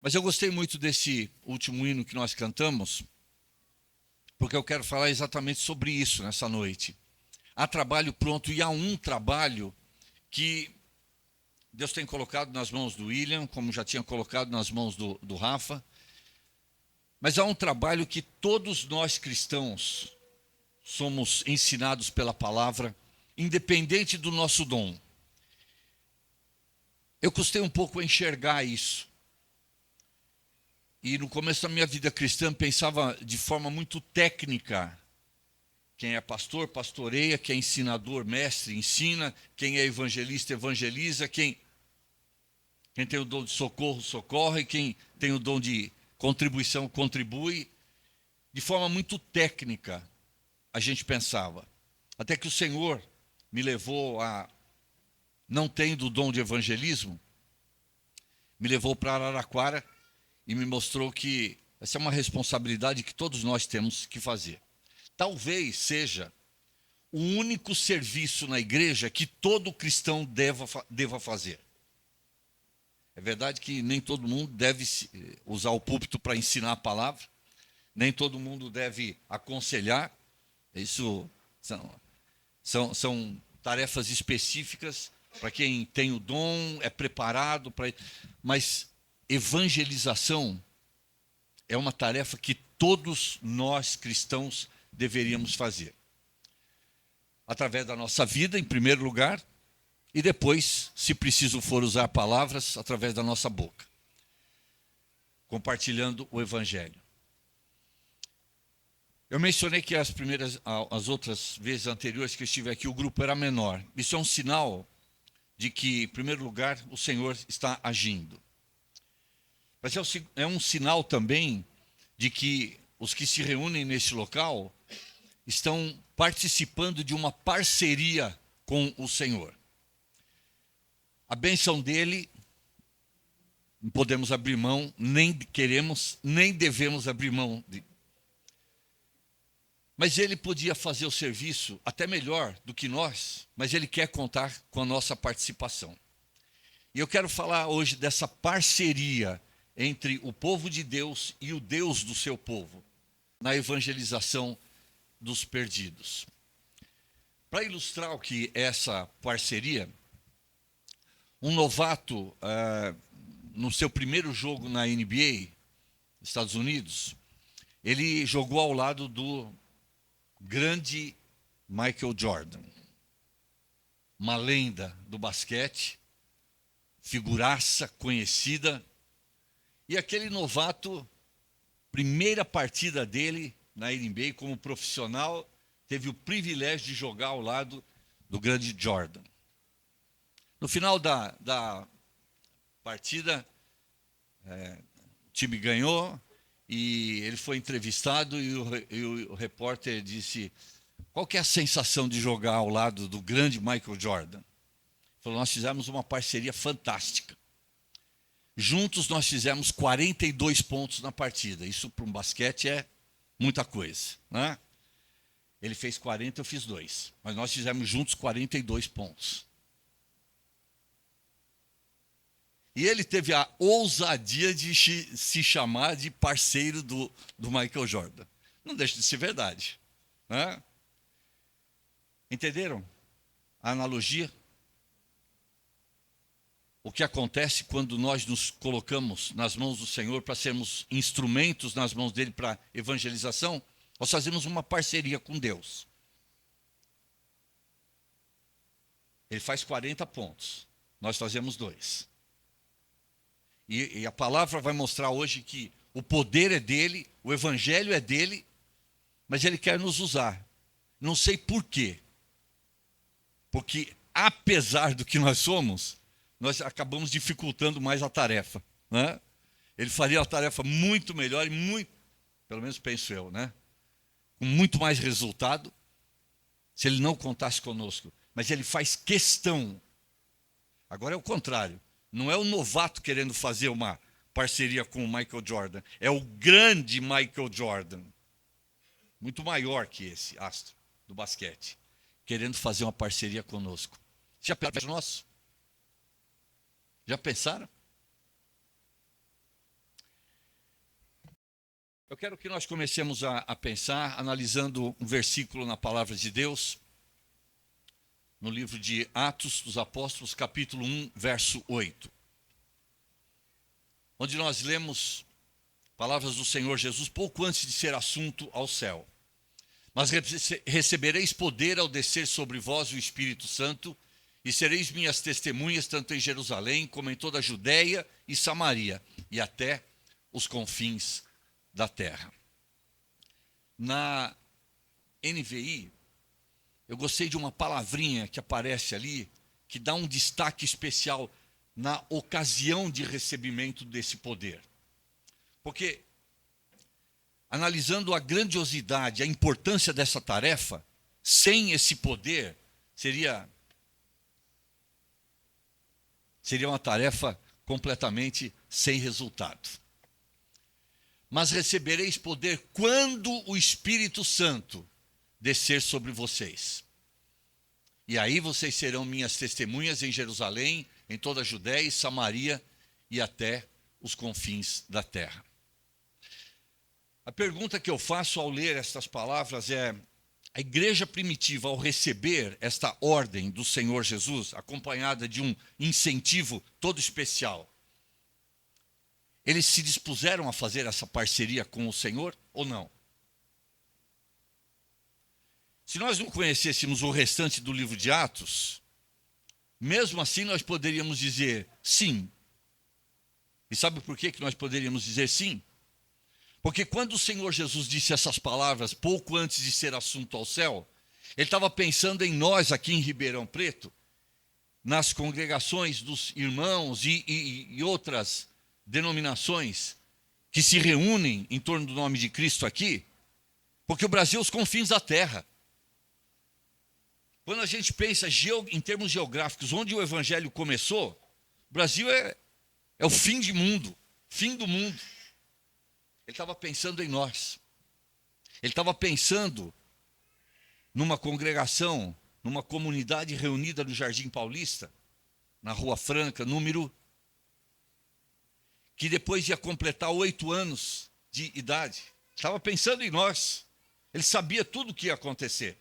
Mas eu gostei muito desse último hino que nós cantamos, porque eu quero falar exatamente sobre isso nessa noite. Há trabalho pronto e há um trabalho que Deus tem colocado nas mãos do William, como já tinha colocado nas mãos do Rafa. Mas há um trabalho que todos nós cristãos somos ensinados pela palavra, independente do nosso dom. Eu custei um pouco a enxergar isso. E no começo da minha vida cristã pensava de forma muito técnica. Quem é pastor, pastoreia, quem é ensinador, mestre, ensina, quem é evangelista, evangeliza, quem tem o dom de socorro, socorre, quem tem o dom de contribuição, contribui. De forma muito técnica, a gente pensava. Até que o Senhor me levou a, não tendo o dom de evangelismo, me levou para Araraquara e me mostrou que essa é uma responsabilidade que todos nós temos que fazer. Talvez seja o único serviço na igreja que todo cristão deva fazer. É verdade que nem todo mundo deve usar o púlpito para ensinar a palavra, nem todo mundo deve aconselhar. Isso são tarefas específicas para quem tem o dom, é preparado para. Mas evangelização é uma tarefa que todos nós cristãos deveríamos fazer. Através da nossa vida, em primeiro lugar, e depois, se preciso for usar palavras, através da nossa boca, compartilhando o evangelho. Eu mencionei que as outras vezes anteriores que eu estive aqui, o grupo era menor. Isso é um sinal de que, em primeiro lugar, o Senhor está agindo. Mas é um sinal também de que os que se reúnem neste local estão participando de uma parceria com o Senhor. A bênção dele, não podemos abrir mão, nem queremos, nem devemos abrir mão. Mas ele podia fazer o serviço até melhor do que nós, mas ele quer contar com a nossa participação. E eu quero falar hoje dessa parceria entre o povo de Deus e o Deus do seu povo, na evangelização dos perdidos. Para ilustrar o que é essa parceria, um novato, no seu primeiro jogo na NBA, Estados Unidos, ele jogou ao lado do grande Michael Jordan, uma lenda do basquete, figuraça conhecida. E aquele novato, primeira partida dele na NBA como profissional, teve o privilégio de jogar ao lado do grande Jordan. No final da partida, o time ganhou e ele foi entrevistado e o repórter disse: qual que é a sensação de jogar ao lado do grande Michael Jordan? Ele falou: nós fizemos uma parceria fantástica. Juntos nós fizemos 42 pontos na partida. Isso para um basquete é muita coisa, né? Ele fez 40, eu fiz 2. Mas nós fizemos juntos 42 pontos. E ele teve a ousadia de se chamar de parceiro do Michael Jordan. Não deixa de ser verdade, né? Entenderam a analogia? O que acontece quando nós nos colocamos nas mãos do Senhor para sermos instrumentos nas mãos dele para evangelização? Nós fazemos uma parceria com Deus. Ele faz 40 pontos, nós fazemos 2. E a palavra vai mostrar hoje que o poder é dele, o evangelho é dele, mas ele quer nos usar. Não sei por quê. Porque apesar do que nós somos, nós acabamos dificultando mais a tarefa, né? Ele faria a tarefa muito melhor e muito, pelo menos penso eu, né? Com muito mais resultado, se ele não contasse conosco. Mas ele faz questão. Agora é o contrário. Não é o novato querendo fazer uma parceria com o Michael Jordan. É o grande Michael Jordan. Muito maior que esse astro do basquete. Querendo fazer uma parceria conosco. Já pensaram nosso? Já pensaram? Eu quero que nós comecemos a pensar, analisando um versículo na palavra de Deus, no livro de Atos dos Apóstolos, capítulo 1, verso 8. Onde nós lemos palavras do Senhor Jesus pouco antes de ser assunto ao céu. Mas recebereis poder ao descer sobre vós o Espírito Santo, e sereis minhas testemunhas tanto em Jerusalém como em toda a Judéia e Samaria, e até os confins da terra. Na NVI, eu gostei de uma palavrinha que aparece ali, que dá um destaque especial na ocasião de recebimento desse poder. Porque, analisando a grandiosidade, a importância dessa tarefa, sem esse poder, seria uma tarefa completamente sem resultado. Mas recebereis poder quando o Espírito Santo descer sobre vocês. E aí vocês serão minhas testemunhas em Jerusalém, em toda a Judéia e Samaria e até os confins da terra. A pergunta que eu faço ao ler estas palavras é: a igreja primitiva, ao receber esta ordem do Senhor Jesus, acompanhada de um incentivo todo especial, eles se dispuseram a fazer essa parceria com o Senhor ou não? Se nós não conhecêssemos o restante do livro de Atos, mesmo assim nós poderíamos dizer sim. E sabe por que nós poderíamos dizer sim? Porque quando o Senhor Jesus disse essas palavras pouco antes de ser assunto ao céu, Ele estava pensando em nós aqui em Ribeirão Preto, nas congregações dos irmãos e outras denominações que se reúnem em torno do nome de Cristo aqui, porque o Brasil é os confins da terra. Quando a gente pensa em termos geográficos, onde o evangelho começou, o Brasil é o fim do mundo. Ele estava pensando em nós. Ele estava pensando numa congregação, numa comunidade reunida no Jardim Paulista, na Rua Franca, número, que depois ia completar 8 anos de idade. Estava pensando em nós. Ele sabia tudo o que ia acontecer.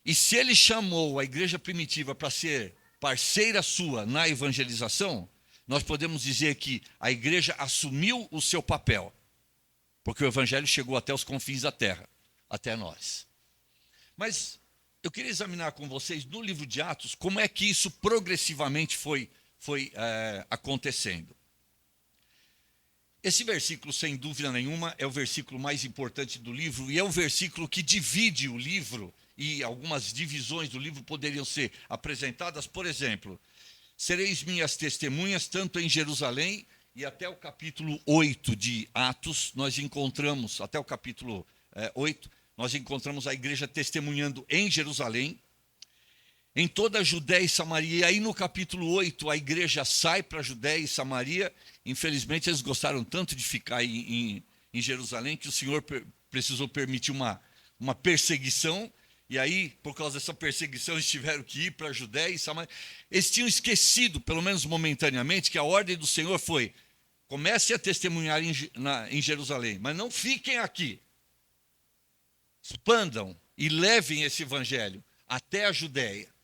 E se ele chamou a igreja primitiva para ser parceira sua na evangelização, nós podemos dizer que a igreja assumiu o seu papel, porque o evangelho chegou até os confins da terra, até nós. Mas eu queria examinar com vocês, no livro de Atos, como é que isso progressivamente foi acontecendo. Esse versículo, sem dúvida nenhuma, é o versículo mais importante do livro, e é o versículo que divide o livro, e algumas divisões do livro poderiam ser apresentadas. Por exemplo, sereis minhas testemunhas tanto em Jerusalém, e até o capítulo 8 de Atos, nós encontramos, até o capítulo 8, nós encontramos a igreja testemunhando em Jerusalém, em toda a Judéia e Samaria. E aí no capítulo 8 a igreja sai para a Judéia e Samaria. Infelizmente eles gostaram tanto de ficar em Jerusalém que o Senhor precisou permitir uma perseguição. E aí, por causa dessa perseguição, eles tiveram que ir para a Judéia e Samaria. Eles tinham esquecido, pelo menos momentaneamente, que a ordem do Senhor foi: comece a testemunhar em Jerusalém, mas não fiquem aqui. Expandam e levem esse evangelho até a Judéia,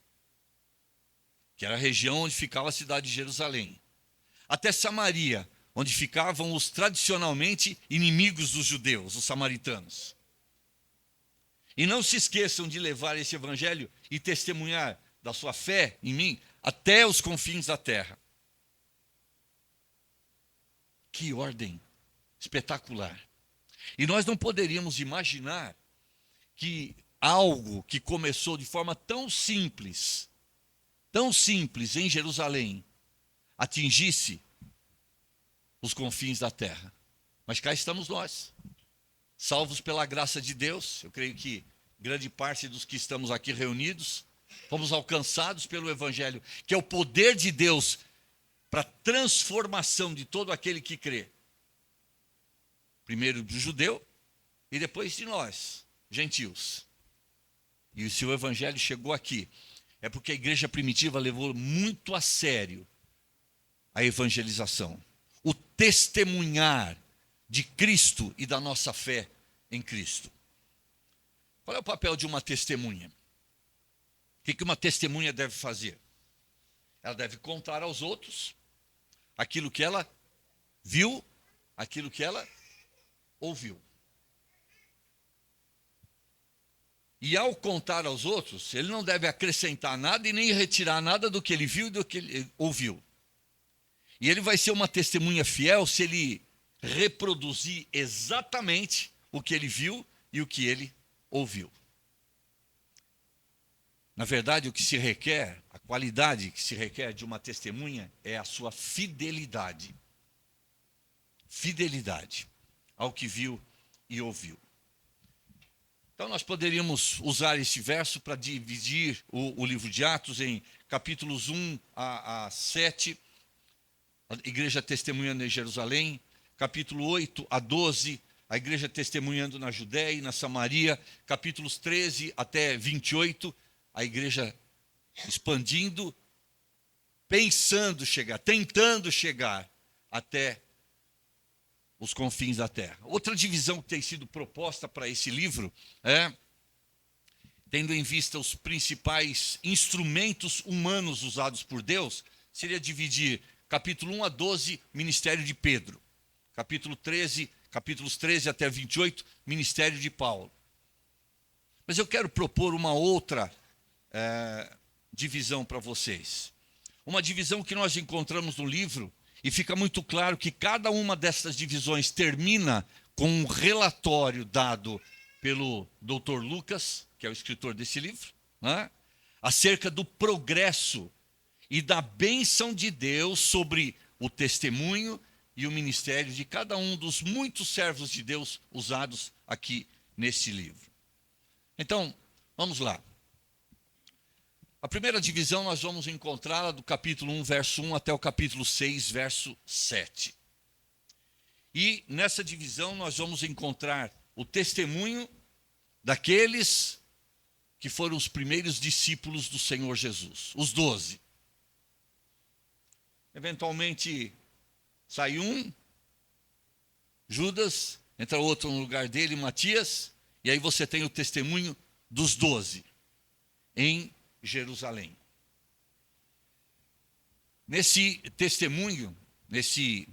que era a região onde ficava a cidade de Jerusalém, até Samaria, onde ficavam os tradicionalmente inimigos dos judeus, os samaritanos. E não se esqueçam de levar esse evangelho e testemunhar da sua fé em mim até os confins da terra. Que ordem espetacular. E nós não poderíamos imaginar que algo que começou de forma tão simples em Jerusalém, atingisse os confins da terra. Mas cá estamos nós, salvos pela graça de Deus. Eu creio que grande parte dos que estamos aqui reunidos, fomos alcançados pelo evangelho, que é o poder de Deus para a transformação de todo aquele que crê. Primeiro do judeu e depois de nós, gentios. E se o evangelho chegou aqui, é porque a igreja primitiva levou muito a sério a evangelização. o testemunhar de Cristo e da nossa fé em Cristo. Qual é o papel de uma testemunha? O que uma testemunha deve fazer? Ela deve contar aos outros aquilo que ela viu, aquilo que ela ouviu. E ao contar aos outros, ele não deve acrescentar nada e nem retirar nada do que ele viu e do que ele ouviu. E ele vai ser uma testemunha fiel se ele reproduzir exatamente o que ele viu e o que ele ouviu. Na verdade, o que se requer, a qualidade que se requer de uma testemunha é a sua fidelidade. Fidelidade ao que viu e ouviu. Então, nós poderíamos usar esse verso para dividir o livro de Atos em capítulos 1 a 7, a igreja testemunhando em Jerusalém, capítulo 8 a 12, a igreja testemunhando na Judéia e na Samaria, capítulos 13 até 28, a igreja expandindo, pensando chegar, tentando chegar até os confins da terra. Outra divisão que tem sido proposta para esse livro é, tendo em vista os principais instrumentos humanos usados por Deus, seria dividir capítulo 1 a 12, ministério de Pedro. Capítulo 13, capítulos 13 até 28, ministério de Paulo. Mas eu quero propor uma outra divisão para vocês. Uma divisão que nós encontramos no livro, e fica muito claro que cada uma dessas divisões termina com um relatório dado pelo Dr. Lucas, que é o escritor desse livro, né, acerca do progresso e da bênção de Deus sobre o testemunho e o ministério de cada um dos muitos servos de Deus usados aqui nesse livro. Então, vamos lá. A primeira divisão nós vamos encontrá-la do capítulo 1, verso 1 até o capítulo 6, verso 7. E nessa divisão nós vamos encontrar o testemunho daqueles que foram os primeiros discípulos do Senhor Jesus, os 12. Eventualmente sai um, Judas, entra outro no lugar dele, Matias, e aí você tem o testemunho dos 12 em Jerusalém. Nesse testemunho, nesse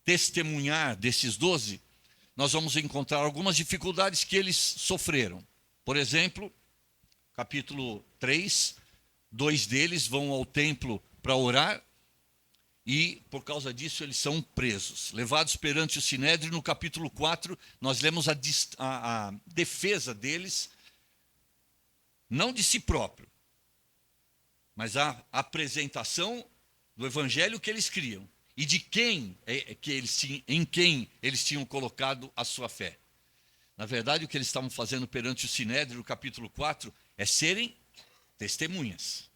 testemunhar desses 12, nós vamos encontrar algumas dificuldades que eles sofreram. Por exemplo, capítulo 3, 2 deles vão ao templo para orar e, por causa disso, eles são presos, levados perante o Sinédrio. No capítulo 4, nós lemos a defesa deles, não de si próprio, mas a apresentação do evangelho que eles criam e de em quem eles tinham colocado a sua fé. Na verdade, o que eles estavam fazendo perante o Sinédrio, no capítulo 4, é serem testemunhas.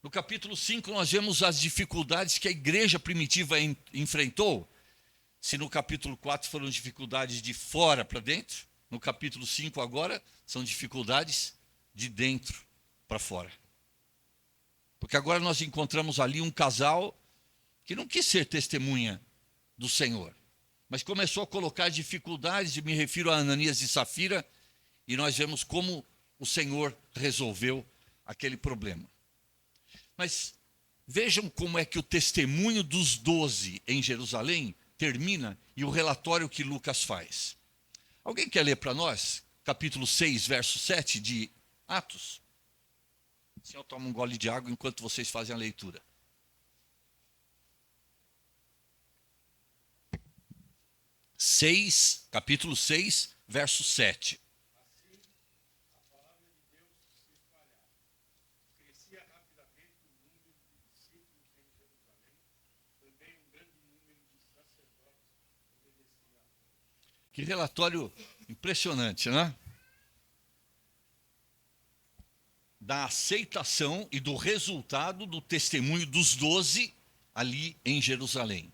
No capítulo 5, nós vemos as dificuldades que a igreja primitiva enfrentou. Se no capítulo 4 foram dificuldades de fora para dentro, no capítulo 5 agora são dificuldades de dentro para fora. Porque agora nós encontramos ali um casal que não quis ser testemunha do Senhor, mas começou a colocar dificuldades, e me refiro a Ananias e Safira, e nós vemos como o Senhor resolveu aquele problema. Mas vejam como é que o testemunho dos 12 em Jerusalém termina e o relatório que Lucas faz. Alguém quer ler para nós? Capítulo 6, verso 7 de Atos. O senhor toma um gole de água enquanto vocês fazem a leitura. Capítulo 6, verso 7. Assim, a palavra de Deus se espalhava. Crescia rapidamente o número de discípulos em Jerusalém. Também um grande número de sacerdotes obedeciam a Deus. Que relatório impressionante, né? Da aceitação e do resultado do testemunho dos 12 ali em Jerusalém.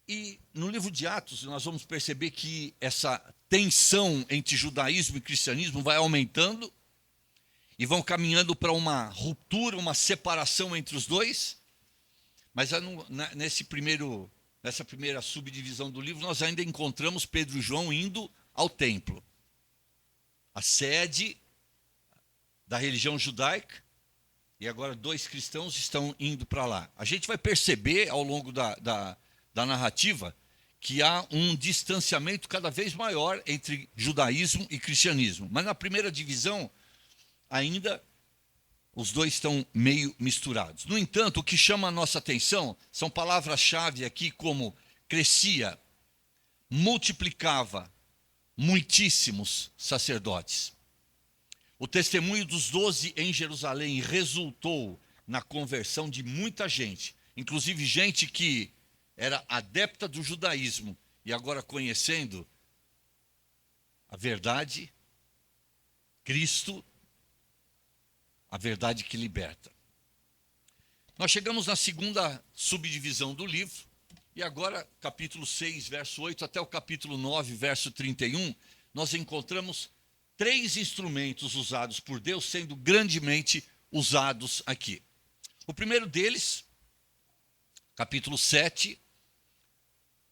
E no livro de Atos nós vamos perceber que essa tensão entre judaísmo e cristianismo vai aumentando e vão caminhando para uma ruptura, uma separação entre os dois. Mas nessa primeira subdivisão do livro, nós ainda encontramos Pedro e João indo ao templo, a sede da religião judaica, e agora 2 cristãos estão indo para lá. A gente vai perceber ao longo da narrativa que há um distanciamento cada vez maior entre judaísmo e cristianismo. Mas na primeira divisão, ainda os dois estão meio misturados. No entanto, o que chama a nossa atenção são palavras-chave aqui como crescia, multiplicava muitíssimos sacerdotes. O testemunho dos 12 em Jerusalém resultou na conversão de muita gente, inclusive gente que era adepta do judaísmo e agora conhecendo a verdade, Cristo, a verdade que liberta. Nós chegamos na segunda subdivisão do livro, e agora, capítulo 6, verso 8, até o capítulo 9, verso 31, nós encontramos 3 instrumentos usados por Deus sendo grandemente usados aqui. O primeiro deles, capítulo 7,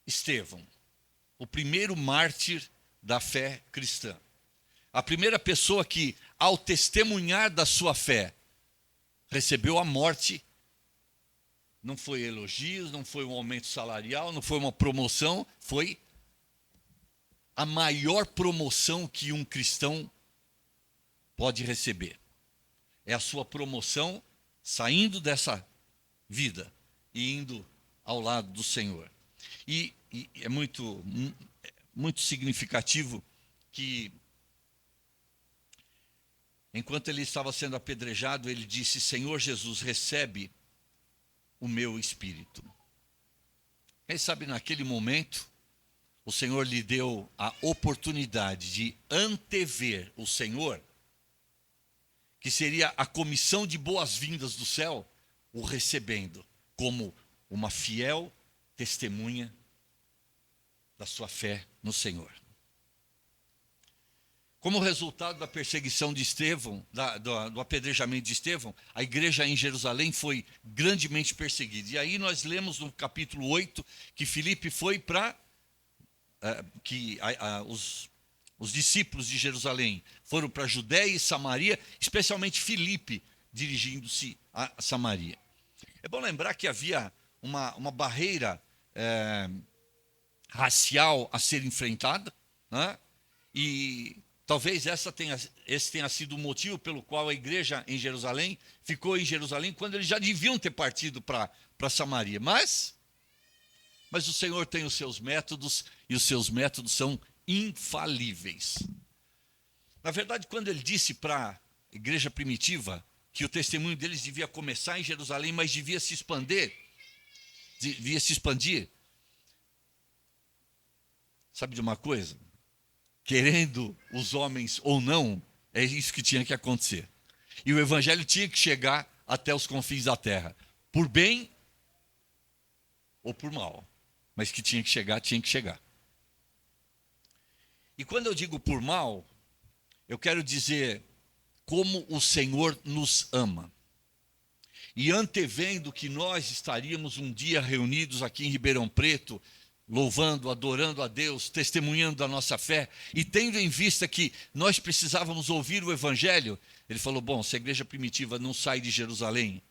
Estevão, o primeiro mártir da fé cristã. A primeira pessoa que, ao testemunhar da sua fé, recebeu a morte. Não foi elogios, não foi um aumento salarial, não foi uma promoção, foi a maior promoção que um cristão pode receber. É a sua promoção saindo dessa vida e indo ao lado do Senhor. E é muito significativo que, enquanto ele estava sendo apedrejado, ele disse: Senhor Jesus, recebe o meu espírito. Quem sabe naquele momento, o Senhor lhe deu a oportunidade de antever o Senhor, que seria a comissão de boas-vindas do céu, o recebendo como uma fiel testemunha da sua fé no Senhor. Como resultado da perseguição de Estevão, do apedrejamento de Estevão, a igreja em Jerusalém foi grandemente perseguida. E aí nós lemos no capítulo 8 que Filipe foi para... os discípulos de Jerusalém foram para Judeia e Samaria, especialmente Filipe dirigindo-se a Samaria. É bom lembrar que havia uma barreira racial a ser enfrentada, né? E talvez esse tenha sido o motivo pelo qual a igreja em Jerusalém ficou em Jerusalém quando eles já deviam ter partido para Samaria. Mas o Senhor tem os seus métodos, e os seus métodos são infalíveis. Na verdade, quando ele disse para a igreja primitiva que o testemunho deles devia começar em Jerusalém, mas devia se expandir, sabe de uma coisa? Querendo os homens ou não, é isso que tinha que acontecer. E o evangelho tinha que chegar até os confins da terra, por bem ou por mal, mas que tinha que chegar, tinha que chegar. E quando eu digo por mal, eu quero dizer como o Senhor nos ama. E antevendo que nós estaríamos um dia reunidos aqui em Ribeirão Preto, louvando, adorando a Deus, testemunhando da nossa fé, e tendo em vista que nós precisávamos ouvir o Evangelho, ele falou: bom, se a igreja primitiva não sai de Jerusalém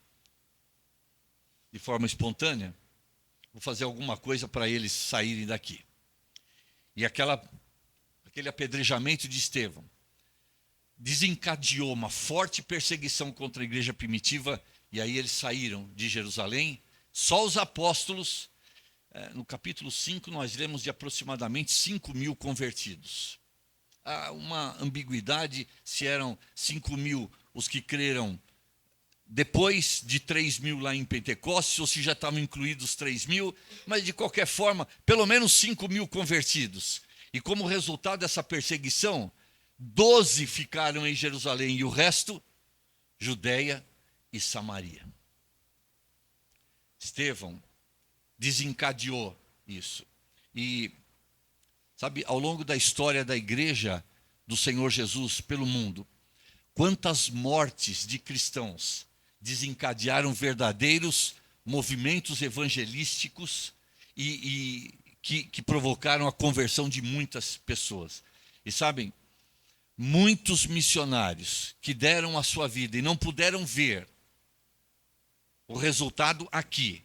de forma espontânea, vou fazer alguma coisa para eles saírem daqui. E aquele apedrejamento de Estevão desencadeou uma forte perseguição contra a igreja primitiva, e aí eles saíram de Jerusalém. Só os apóstolos, no capítulo 5, nós lemos de aproximadamente 5.000 convertidos. Há uma ambiguidade se eram 5.000 os que creram depois de 3.000 lá em Pentecostes, ou se já estavam incluídos 3.000, mas de qualquer forma, pelo menos 5.000 convertidos. E como resultado dessa perseguição, 12 ficaram em Jerusalém e o resto, Judeia e Samaria. Estevão desencadeou isso. E, sabe, ao longo da história da igreja do Senhor Jesus pelo mundo, quantas mortes de cristãos desencadearam verdadeiros movimentos evangelísticos que provocaram a conversão de muitas pessoas. E sabem, muitos missionários que deram a sua vida e não puderam ver o resultado aqui,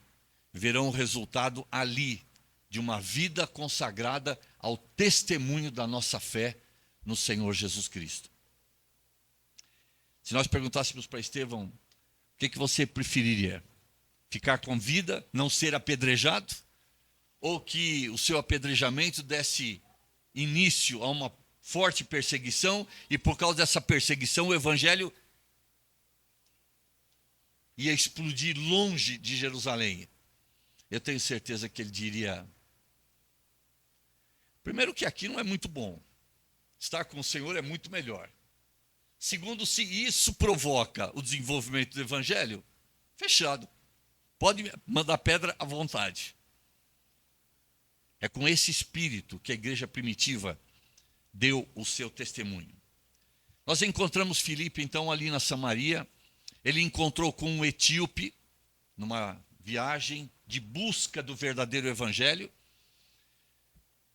verão o resultado ali, de uma vida consagrada ao testemunho da nossa fé no Senhor Jesus Cristo. Se nós perguntássemos para Estevão, o que você preferiria? Ficar com vida, não ser apedrejado? Ou que o seu apedrejamento desse início a uma forte perseguição e por causa dessa perseguição o evangelho ia explodir longe de Jerusalém? Eu tenho certeza que ele diria: primeiro, que aqui não é muito bom. Estar com o Senhor é muito melhor. Segundo, se isso provoca o desenvolvimento do evangelho, fechado. Pode mandar pedra à vontade. É com esse espírito que a igreja primitiva deu o seu testemunho. Nós encontramos Filipe, então, ali na Samaria. Ele encontrou com um etíope, numa viagem de busca do verdadeiro evangelho.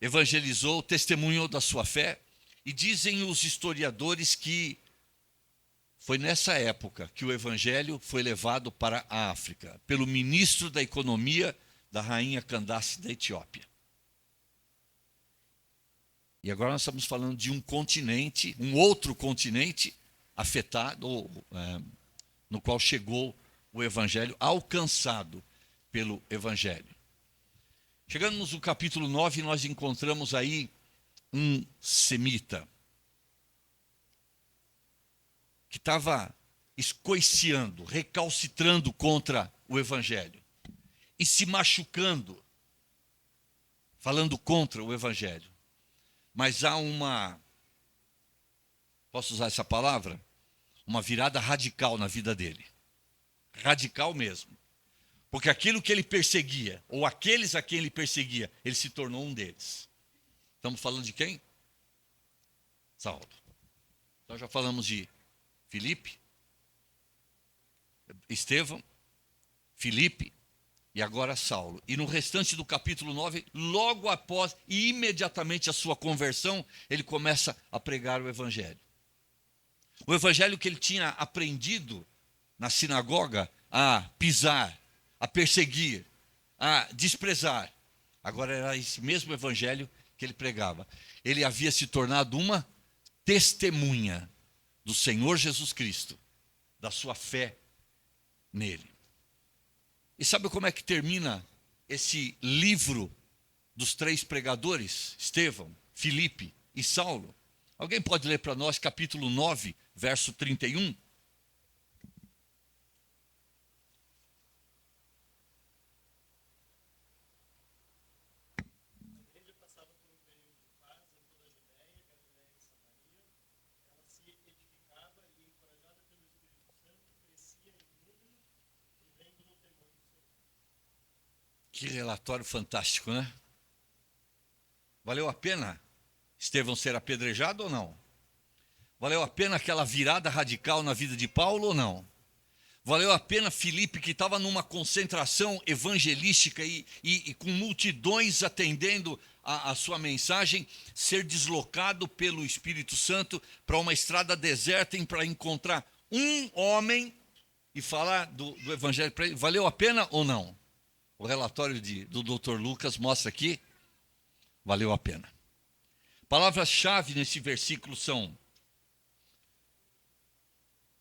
Evangelizou, testemunhou da sua fé. E dizem os historiadores que foi nessa época que o evangelho foi levado para a África, pelo ministro da economia da rainha Candace da Etiópia. E agora nós estamos falando de um continente, um outro continente afetado, no qual chegou o evangelho, alcançado pelo evangelho. Chegamos no capítulo 9, nós encontramos aí um semita que estava escoiciando, recalcitrando contra o evangelho e se machucando, falando contra o evangelho. Mas há posso usar essa palavra? Uma virada radical na vida dele. Radical mesmo. Porque aquilo que ele perseguia, ou aqueles a quem ele perseguia, ele se tornou um deles. Estamos falando de quem? Saulo. Então já falamos de Filipe, Estevão, Filipe e agora Saulo. E no restante do capítulo 9, logo após e imediatamente a sua conversão, ele começa a pregar o evangelho. O evangelho que ele tinha aprendido na sinagoga a pisar, a perseguir, a desprezar. Agora era esse mesmo evangelho que ele pregava. Ele havia se tornado uma testemunha do Senhor Jesus Cristo, da sua fé nele. E sabe como é que termina esse livro dos três pregadores, Estevão, Filipe e Saulo? Alguém pode ler para nós capítulo 9, verso 31? Que relatório fantástico, né? Valeu a pena Estevão ser apedrejado ou não? Valeu a pena aquela virada radical na vida de Paulo ou não? Valeu a pena Filipe, que estava numa concentração evangelística e com multidões atendendo a sua mensagem, ser deslocado pelo Espírito Santo para uma estrada deserta para encontrar um homem e falar do evangelho para ele? Valeu a pena ou não? O relatório do Dr. Lucas mostra aqui, valeu a pena. Palavras-chave nesse versículo são: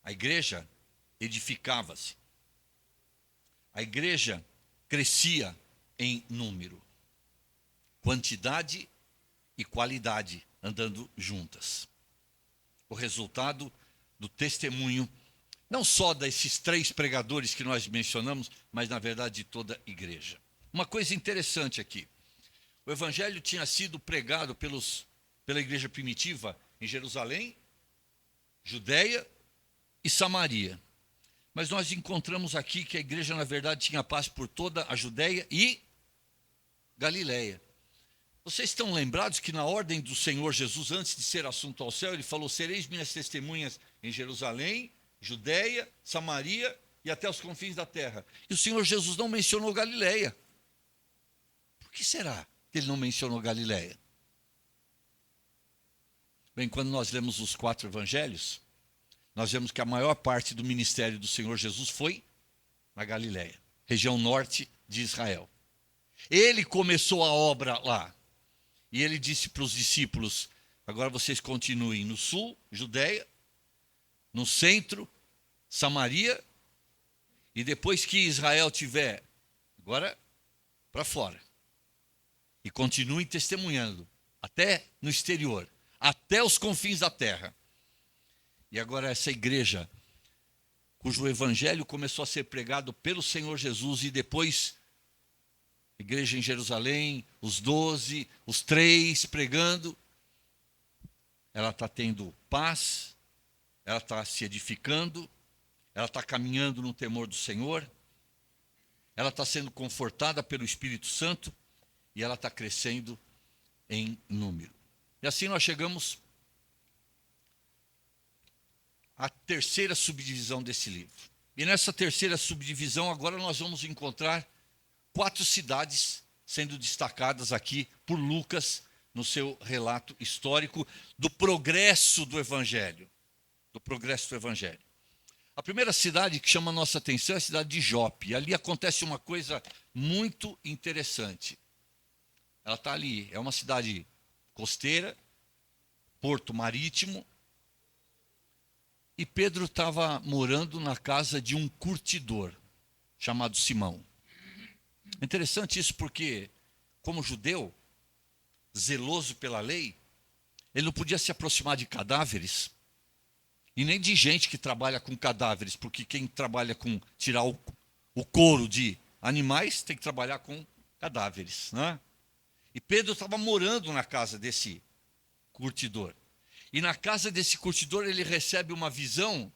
a igreja edificava-se, a igreja crescia em número, quantidade e qualidade andando juntas. O resultado do testemunho, não só desses três pregadores que nós mencionamos, mas na verdade de toda a igreja. Uma coisa interessante aqui: o evangelho tinha sido pregado pela igreja primitiva em Jerusalém, Judeia e Samaria. Mas nós encontramos aqui que a igreja na verdade tinha paz por toda a Judeia e Galileia. Vocês estão lembrados que na ordem do Senhor Jesus, antes de ser assunto ao céu, ele falou: sereis minhas testemunhas em Jerusalém, Judeia, Samaria e até os confins da terra. E o Senhor Jesus não mencionou Galileia. Por que será que ele não mencionou Galileia? Bem, quando nós lemos os 4 evangelhos, nós vemos que a maior parte do ministério do Senhor Jesus foi na Galileia, região norte de Israel. Ele começou a obra lá. E ele disse para os discípulos: agora vocês continuem no sul, Judeia, no centro, Samaria, e depois que Israel tiver, agora para fora. E continuem testemunhando, até no exterior, até os confins da terra. E agora essa igreja, cujo evangelho começou a ser pregado pelo Senhor Jesus, e depois igreja em Jerusalém, os 12, os 3 pregando, ela está tendo paz, ela está se edificando, ela está caminhando no temor do Senhor, ela está sendo confortada pelo Espírito Santo e ela está crescendo em número. E assim nós chegamos à terceira subdivisão desse livro. E nessa terceira subdivisão agora nós vamos encontrar 4 cidades sendo destacadas aqui por Lucas no seu relato histórico do progresso do Evangelho. Do progresso do Evangelho. A primeira cidade que chama a nossa atenção é a cidade de Jope. E ali acontece uma coisa muito interessante. Ela está ali, é uma cidade costeira, porto marítimo, e Pedro estava morando na casa de um curtidor chamado Simão. É interessante isso porque, como judeu, zeloso pela lei, ele não podia se aproximar de cadáveres e nem de gente que trabalha com cadáveres, porque quem trabalha com tirar o couro de animais tem que trabalhar com cadáveres, né? E Pedro estava morando na casa desse curtidor. E na casa desse curtidor ele recebe uma visão,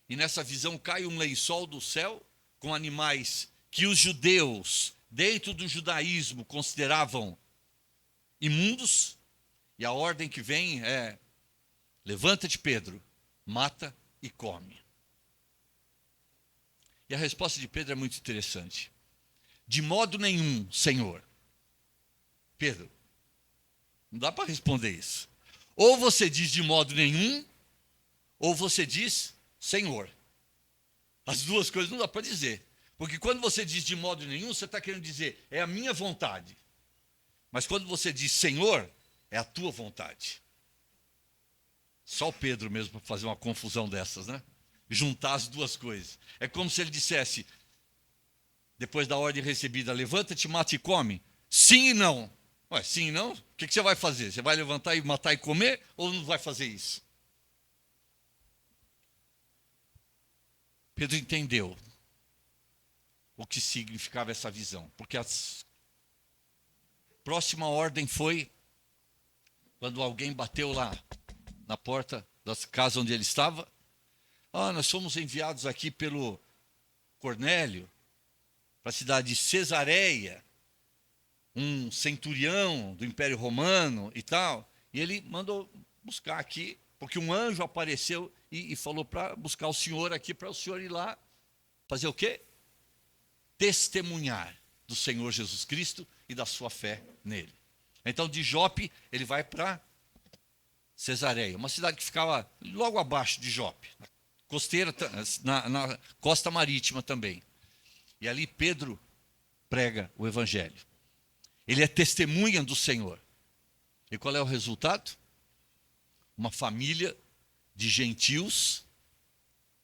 e nessa visão cai um lençol do céu com animais que os judeus, dentro do judaísmo, consideravam imundos, e a ordem que vem é: levanta-te, Pedro, mata e come. E a resposta de Pedro é muito interessante. De modo nenhum, Senhor. Pedro, não dá para responder isso. Ou você diz de modo nenhum, ou você diz Senhor. As duas coisas não dá para dizer. Porque quando você diz de modo nenhum, você está querendo dizer, é a minha vontade. Mas quando você diz Senhor, é a tua vontade. Só o Pedro mesmo para fazer uma confusão dessas, né? Juntar as duas coisas. É como se ele dissesse, depois da ordem recebida, levanta-te, mata e come. Sim e não. Ué, sim e não? O que você vai fazer? Você vai levantar e matar e comer ou não vai fazer isso? Pedro entendeu o que significava essa visão, porque a próxima ordem foi quando alguém bateu lá na porta da casa onde ele estava. Nós fomos enviados aqui pelo Cornélio para a cidade de Cesareia, um centurião do Império Romano e tal, e ele mandou buscar aqui, porque um anjo apareceu e falou para buscar o senhor aqui, para o senhor ir lá fazer o quê? Testemunhar do Senhor Jesus Cristo e da sua fé nele. Então de Jope ele vai para Cesareia, uma cidade que ficava logo abaixo de Jope, na costeira, na costa marítima também. E ali Pedro prega o evangelho. Ele é testemunha do Senhor. E qual é o resultado? Uma família de gentios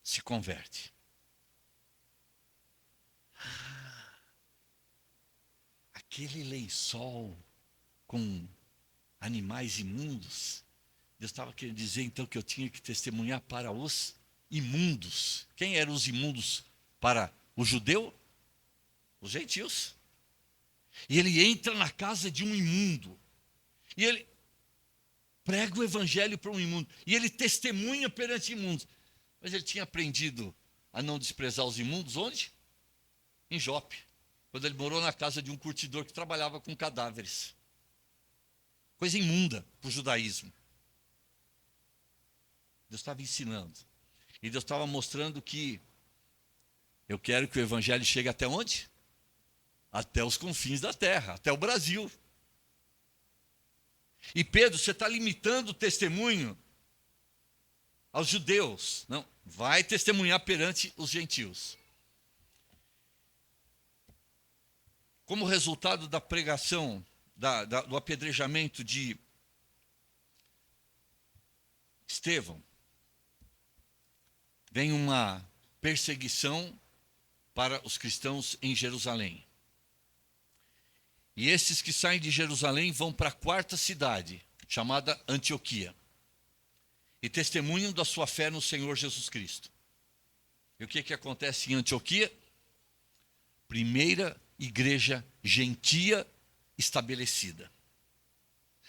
se converte. Aquele lençol com animais imundos, Deus estava querendo dizer então que eu tinha que testemunhar para os imundos. Quem eram os imundos para o judeu? Os gentios. E ele entra na casa de um imundo. E ele prega o evangelho para um imundo. E ele testemunha perante imundos. Mas ele tinha aprendido a não desprezar os imundos onde? Em Jope. Quando ele morou na casa de um curtidor que trabalhava com cadáveres. Coisa imunda para o judaísmo. Deus estava ensinando. E Deus estava mostrando que Eu quero que o evangelho chegue até onde? Até os confins da terra, até o Brasil. E Pedro, você está limitando o testemunho aos judeus. Não, vai testemunhar perante os gentios. Como resultado da pregação, do apedrejamento de Estevão, vem uma perseguição para os cristãos em Jerusalém. E esses que saem de Jerusalém vão para a quarta cidade, chamada Antioquia, e testemunham da sua fé no Senhor Jesus Cristo. E o que acontece em Antioquia? Primeira igreja gentia estabelecida.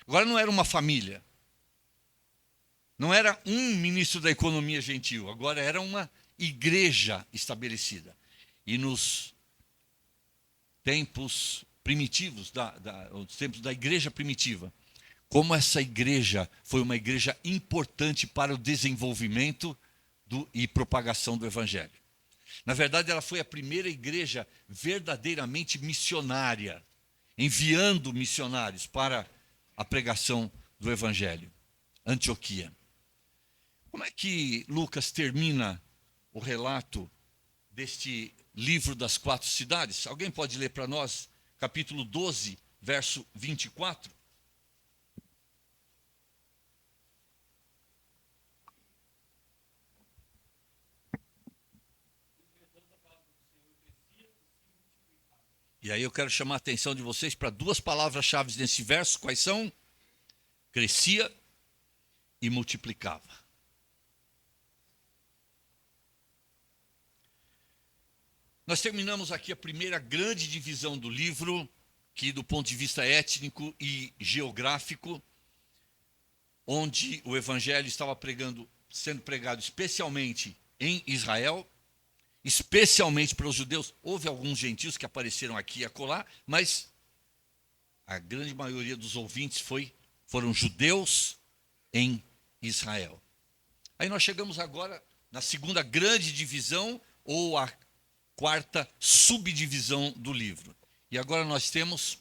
Agora não era uma família, não era um ministro da economia gentil, agora era uma igreja estabelecida. E nos tempos primitivos, os tempos da igreja primitiva, como essa igreja foi uma igreja importante para o desenvolvimento e propagação do evangelho. Na verdade, ela foi a primeira igreja verdadeiramente missionária, enviando missionários para a pregação do evangelho. Antioquia. Como é que Lucas termina o relato deste livro das 4 cidades? Alguém pode ler para nós, capítulo 12, verso 24? E aí eu quero chamar a atenção de vocês para 2 palavras-chave nesse verso. Quais são? Crescia e multiplicava. Nós terminamos aqui a primeira grande divisão do livro, que do ponto de vista étnico e geográfico, onde o evangelho estava sendo pregado especialmente em Israel, especialmente para os judeus. Houve alguns gentios que apareceram aqui e acolá, mas a grande maioria dos ouvintes foram judeus em Israel. Aí nós chegamos agora na segunda grande divisão, ou a quarta subdivisão do livro. E agora nós temos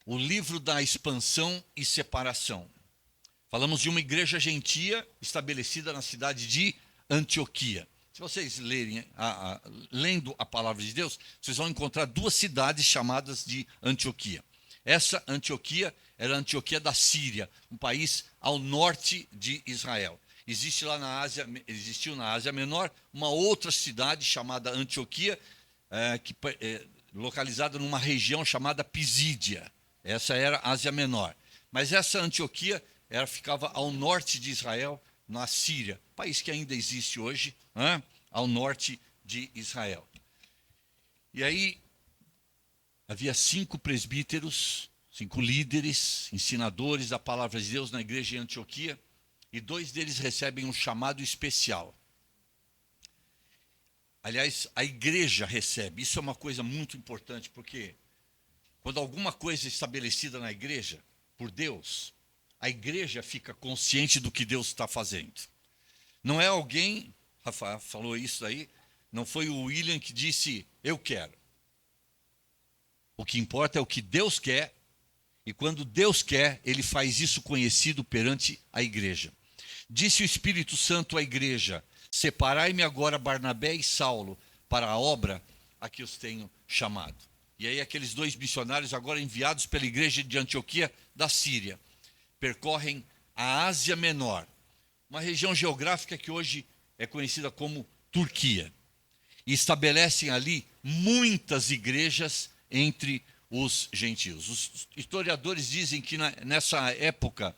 o livro da expansão e separação. Falamos de uma igreja gentia estabelecida na cidade de Antioquia. Se vocês lerem, lendo a palavra de Deus, vocês vão encontrar 2 cidades chamadas de Antioquia. Essa Antioquia era a Antioquia da Síria, um país ao norte de Israel. Existiu na Ásia Menor uma outra cidade chamada Antioquia, localizada numa região chamada Pisídia. Essa era a Ásia Menor. Mas essa Antioquia ficava ao norte de Israel, na Síria, país que ainda existe hoje, ao norte de Israel. E aí havia 5 presbíteros, 5 líderes, ensinadores da palavra de Deus na igreja de Antioquia, e 2 deles recebem um chamado especial. Aliás, a igreja recebe. Isso é uma coisa muito importante, porque quando alguma coisa é estabelecida na igreja, por Deus, a igreja fica consciente do que Deus está fazendo. Não é alguém, Rafael falou isso aí, não foi o William que disse, eu quero. O que importa é o que Deus quer, e quando Deus quer, Ele faz isso conhecido perante a igreja. Disse o Espírito Santo à igreja, separai-me agora Barnabé e Saulo para a obra a que os tenho chamado. E aí aqueles 2 missionários agora enviados pela igreja de Antioquia da Síria, percorrem a Ásia Menor, uma região geográfica que hoje é conhecida como Turquia, e estabelecem ali muitas igrejas entre os gentios. Os historiadores dizem que nessa época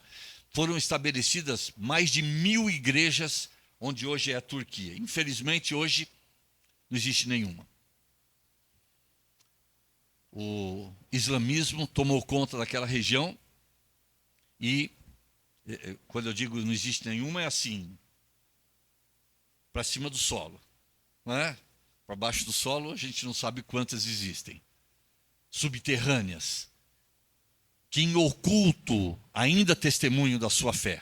foram estabelecidas mais de 1000 igrejas onde hoje é a Turquia. Infelizmente, hoje não existe nenhuma. O islamismo tomou conta daquela região e, quando eu digo não existe nenhuma, é assim, para cima do solo. Não é? Para baixo do solo, a gente não sabe quantas existem. Subterrâneas, que em oculto ainda testemunham da sua fé.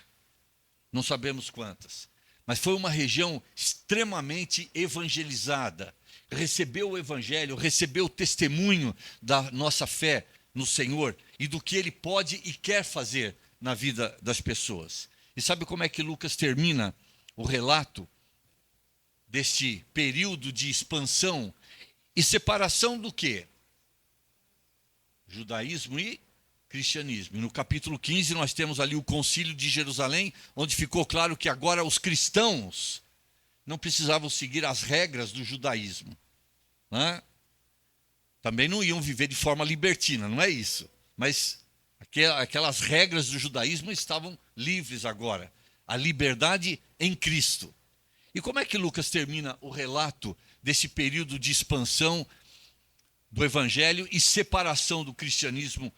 Não sabemos quantas. Mas foi uma região extremamente evangelizada, recebeu o evangelho, recebeu o testemunho da nossa fé no Senhor e do que ele pode e quer fazer na vida das pessoas. E sabe como é que Lucas termina o relato deste período de expansão e separação do quê? Judaísmo e cristianismo. E no capítulo 15 nós temos ali o concílio de Jerusalém, onde ficou claro que agora os cristãos não precisavam seguir as regras do judaísmo, né? Também não iam viver de forma libertina, não é isso. Mas aquelas regras do judaísmo estavam livres agora. A liberdade em Cristo. E como é que Lucas termina o relato desse período de expansão do evangelho e separação do cristianismo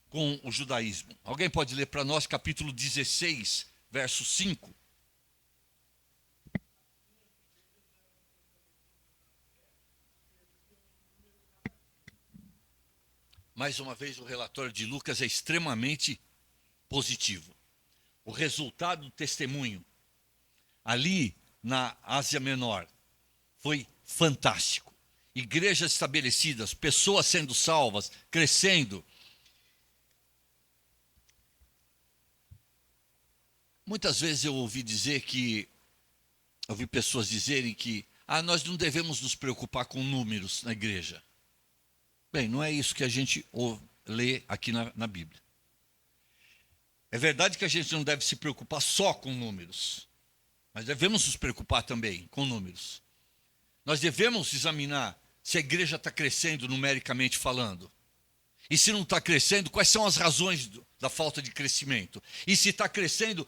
com o judaísmo? Alguém pode ler para nós capítulo 16, verso 5? Mais uma vez, o relatório de Lucas é extremamente positivo. O resultado do testemunho ali na Ásia Menor foi fantástico. Igrejas estabelecidas, pessoas sendo salvas, crescendo. Muitas vezes eu ouvi pessoas dizerem que nós não devemos nos preocupar com números na igreja. Bem, não é isso que a gente lê aqui na Bíblia. É verdade que a gente não deve se preocupar só com números, mas devemos nos preocupar também com números. Nós devemos examinar se a igreja está crescendo numericamente falando. E se não está crescendo, quais são as razões da falta de crescimento? E se está crescendo,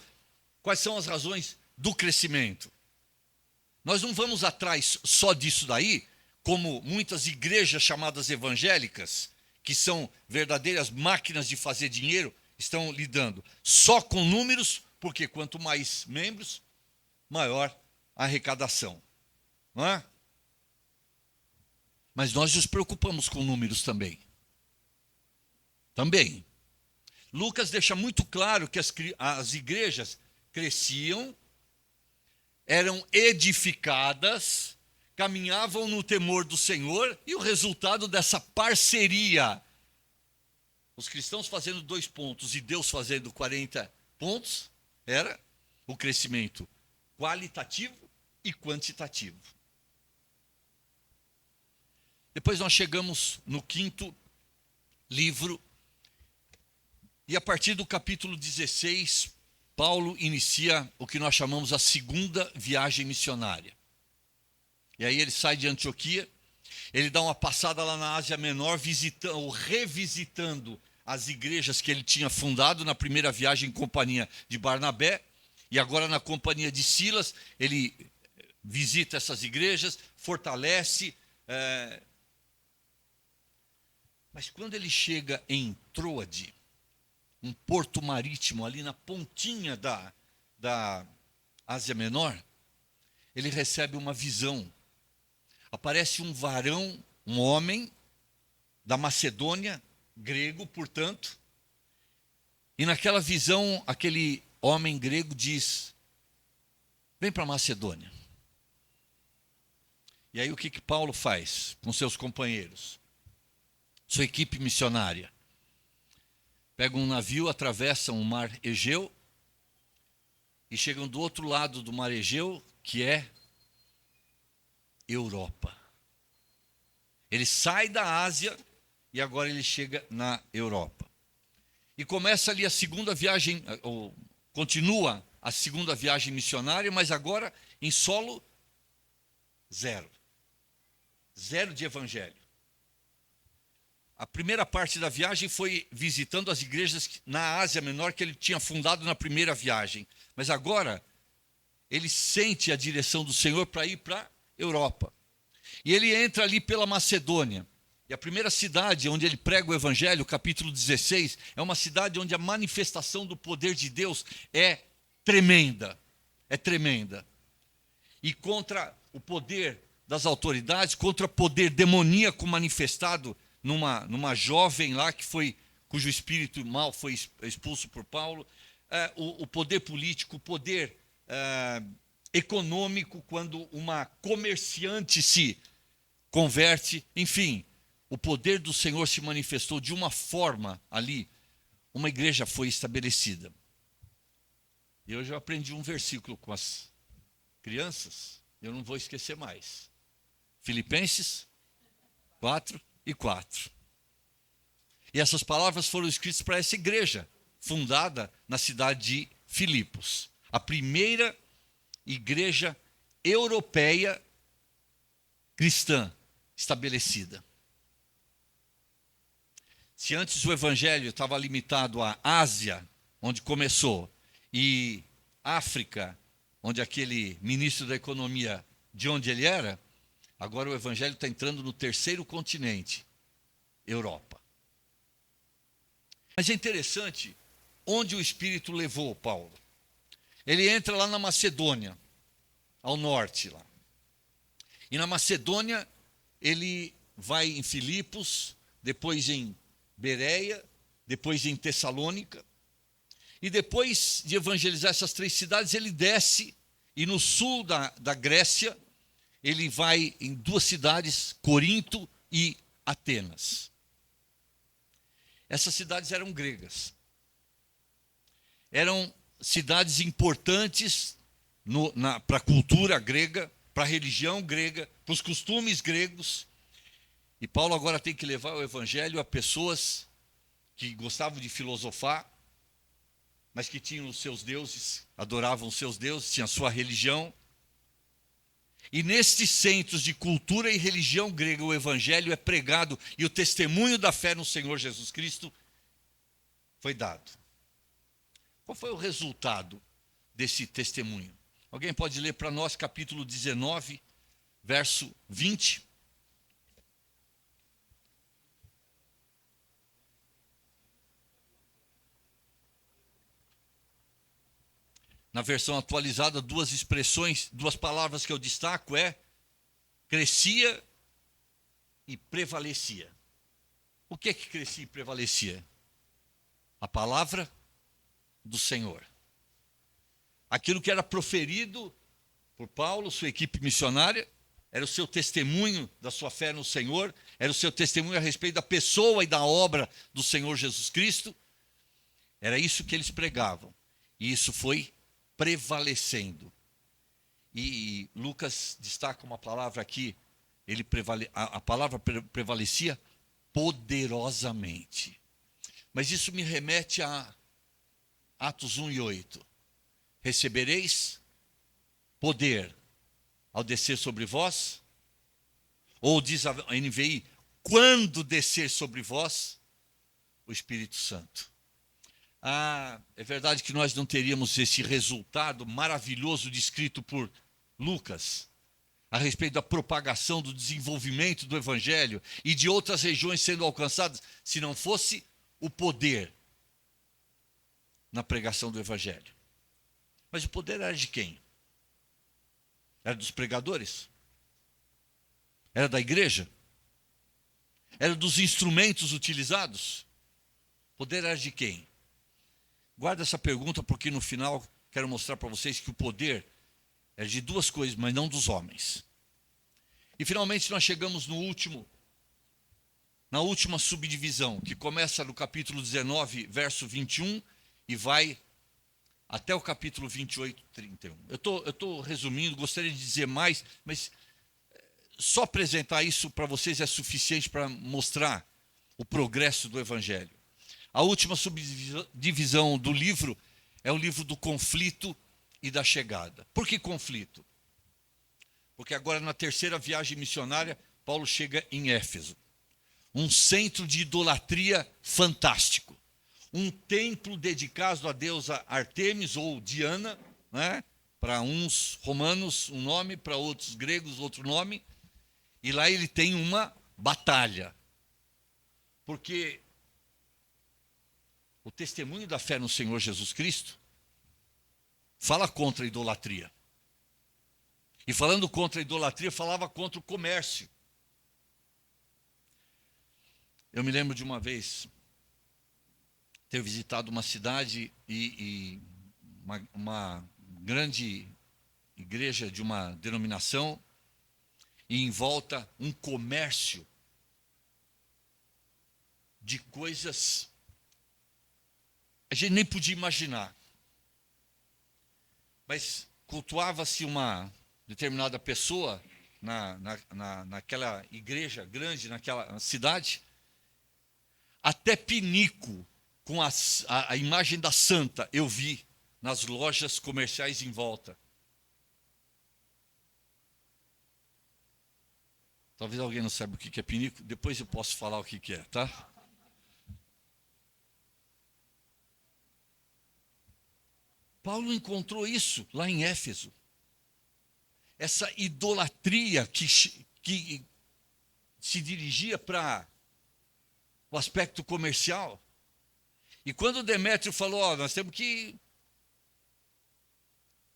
quais são as razões do crescimento? Nós não vamos atrás só disso daí, como muitas igrejas chamadas evangélicas, que são verdadeiras máquinas de fazer dinheiro, estão lidando só com números, porque quanto mais membros, maior a arrecadação. Não é? Mas nós nos preocupamos com números também. Também. Lucas deixa muito claro que as igrejas cresciam, eram edificadas, caminhavam no temor do Senhor, e o resultado dessa parceria, os cristãos fazendo 2 pontos e Deus fazendo 40 pontos, era o crescimento qualitativo e quantitativo. Depois nós chegamos no 5º livro, e a partir do capítulo 16, Paulo inicia o que nós chamamos a segunda viagem missionária. E aí ele sai de Antioquia, ele dá uma passada lá na Ásia Menor, revisitando as igrejas que ele tinha fundado na primeira viagem em companhia de Barnabé, e agora na companhia de Silas, ele visita essas igrejas, fortalece. Mas quando ele chega em Troade, um porto marítimo ali na pontinha da Ásia Menor, ele recebe uma visão. Aparece um varão, um homem da Macedônia, grego, portanto, e naquela visão, aquele homem grego diz: vem para a Macedônia. E aí o que Paulo faz com seus companheiros? Sua equipe missionária. Pega um navio, atravessam o mar Egeu e chegam do outro lado do mar Egeu, que é Europa. Ele sai da Ásia e agora ele chega na Europa. E começa ali a segunda viagem, ou continua a segunda viagem missionária, mas agora em solo zero. Zero de evangelho. A primeira parte da viagem foi visitando as igrejas na Ásia Menor que ele tinha fundado na primeira viagem. Mas agora ele sente a direção do Senhor para ir para a Europa. E ele entra ali pela Macedônia. E a primeira cidade onde ele prega o evangelho, capítulo 16, é uma cidade onde a manifestação do poder de Deus é tremenda. É tremenda. E contra o poder das autoridades, contra o poder demoníaco manifestado numa jovem lá cujo espírito mal foi expulso por Paulo, o poder político, o poder econômico, quando uma comerciante se converte, enfim, o poder do Senhor se manifestou de uma forma ali, uma igreja foi estabelecida. E hoje eu aprendi um versículo com as crianças, eu não vou esquecer mais. Filipenses 4:4. E essas palavras foram escritas para essa igreja, fundada na cidade de Filipos, a primeira igreja europeia cristã estabelecida. Se antes o evangelho estava limitado à Ásia, onde começou, e África, onde aquele ministro da economia, de onde ele era, agora o evangelho está entrando no terceiro continente, Europa. Mas é interessante onde o Espírito levou Paulo. Ele entra lá na Macedônia, ao norte lá. E na Macedônia, ele vai em Filipos, depois em Bereia, depois em Tessalônica. E depois de evangelizar essas 3 cidades, ele desce e no sul da Grécia, ele vai em 2 cidades, Corinto e Atenas. Essas cidades eram gregas. Eram cidades importantes para a cultura grega, para a religião grega, para os costumes gregos. E Paulo agora tem que levar o evangelho a pessoas que gostavam de filosofar, mas que tinham os seus deuses, adoravam os seus deuses, tinham a sua religião. E nestes centros de cultura e religião grega, o evangelho é pregado e o testemunho da fé no Senhor Jesus Cristo foi dado. Qual foi o resultado desse testemunho? Alguém pode ler para nós capítulo 19, verso 20? Na versão atualizada, 2 expressões, 2 palavras que eu destaco crescia e prevalecia. O que é que crescia e prevalecia? A palavra do Senhor. Aquilo que era proferido por Paulo, sua equipe missionária, era o seu testemunho da sua fé no Senhor, era o seu testemunho a respeito da pessoa e da obra do Senhor Jesus Cristo. Era isso que eles pregavam. E isso foi prevalecendo. E Lucas destaca uma palavra aqui, a palavra prevalecia poderosamente. Mas isso me remete a Atos 1:8. Recebereis poder ao descer sobre vós, ou diz a NVI, quando descer sobre vós o Espírito Santo. É verdade que nós não teríamos esse resultado maravilhoso descrito por Lucas, a respeito da propagação, do desenvolvimento do Evangelho e de outras regiões sendo alcançadas, se não fosse o poder na pregação do Evangelho. Mas o poder era de quem? Era dos pregadores? Era da igreja? Era dos instrumentos utilizados? O poder era de quem? Guarda essa pergunta porque no final quero mostrar para vocês que o poder é de 2 coisas, mas não dos homens. E finalmente nós chegamos na última subdivisão, que começa no capítulo 19, verso 21 e vai até o capítulo 28, 31. Eu estou resumindo, gostaria de dizer mais, mas só apresentar isso para vocês é suficiente para mostrar o progresso do Evangelho. A última subdivisão do livro é o livro do conflito e da chegada. Por que conflito? Porque agora na 3ª viagem missionária, Paulo chega em Éfeso. Um centro de idolatria fantástico. Um templo dedicado à deusa Artemis ou Diana, né? Para uns romanos um nome, para outros gregos outro nome. E lá ele tem uma batalha. Porque o testemunho da fé no Senhor Jesus Cristo fala contra a idolatria. E falando contra a idolatria, falava contra o comércio. Eu me lembro de uma vez ter visitado uma cidade e uma grande igreja de uma denominação, e em volta um comércio de coisas a gente nem podia imaginar. Mas cultuava-se uma determinada pessoa naquela igreja grande, naquela cidade. Até pinico com a imagem da santa eu vi nas lojas comerciais em volta. Talvez alguém não saiba o que é pinico, depois eu posso falar o que é, tá? Paulo encontrou isso lá em Éfeso. Essa idolatria que se dirigia para o aspecto comercial. E quando Demétrio falou, nós temos que